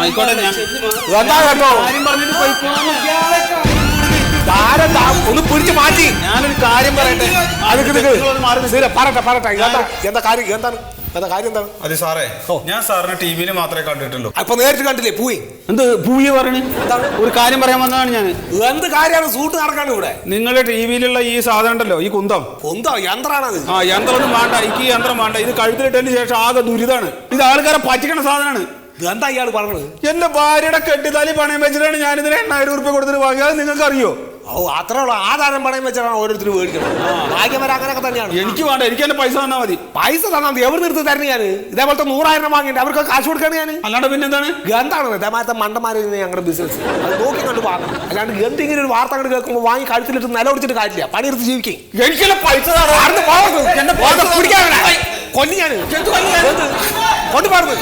ആയിക്കോട്ടെ എന്താ കേട്ടോ കാര്യം പറഞ്ഞിട്ട് പോയിക്കോളാം. ഒന്ന് പിടിച്ച് മാറ്റി. ഞാനൊരു കാര്യം പറയട്ടെ. പറയട്ടെ എന്താ കാര്യം എന്താണ്? അതെ സാറേ, ഞാൻ സാറിനെ ടിവിയിൽ മാത്രമേ കണ്ടിട്ടുള്ളൂ. അപ്പൊ നേരിട്ട് കണ്ടില്ലേ? പോയി എന്ത് പൂയ പറയണേ? ഒരു കാര്യം പറയാൻ വന്നതാണ് ഞാൻ. എന്ത് കാര്യമാണ്? സൂട്ട് നടക്കാണ് ഇവിടെ. നിങ്ങളുടെ ടിവിയിലുള്ള ഈ സാധനം ഉണ്ടല്ലോ, ഈ കുന്തം യന്ത്രാണത്. ആ യന്ത്രമൊന്നും വേണ്ട, എനിക്ക് ഈ യന്ത്രം വേണ്ട. ഇത് കഴുത്തിലിട്ടതിന് ശേഷം ആകെ ദുരിതാണ്. ഇത് ആൾക്കാരെ പറ്റിക്കണ സാധനമാണ്. എന്താ ഇയാൾ പറഞ്ഞത്? എന്റെ ഭാര്യയുടെ കെട്ടിത്താലി പണയം വെച്ചിട്ടാണ് ഞാനിതിന് 8000 രൂപ കൊടുത്തിട്ട് വാങ്ങിയത്. നിങ്ങൾക്ക് അറിയോ? അത്രേ ഉള്ളൂ. ആധാരം പണയം വെച്ചാണ് ഓരോരുത്തർ മേടിക്കണം. ഭാഗ്യവരെ അങ്ങനെയൊക്കെ തന്നെയാണ്. എനിക്ക് വേണ്ട, എനിക്ക് എന്റെ പൈസ തന്നാൽ മതി. പൈസ തന്നാൽ മതി. എവിടെ നിർത്തി തരണ ഞാൻ? ഇതേപോലത്തെ 100,000 വാങ്ങിയിട്ട് അവർക്ക് കാശ് കൊടുക്കണം ഞാൻ. അല്ലാണ്ട് പിന്നെ എന്താണ്? എന്താണ് ഇതേമാരത്തെ മണ്ടന്മാര് ഞങ്ങളുടെ ബിസിനസ്? അത് നോക്കി കണ്ട് വാങ്ങണം. അല്ലാണ്ട് എന്തെങ്കിലും ഒരു വാർത്ത കണ്ട് കേൾക്കുമ്പോൾ വാങ്ങി കഴുത്തിലിട്ട് നില ഒടിച്ചിട്ട് കാര്യമില്ല. പണിയെടുത്ത് ജീവിക്കും. എനിക്കെല്ലാം പൈസ കൊല്ലി ഞാൻ കൊണ്ടുപോകുന്നത്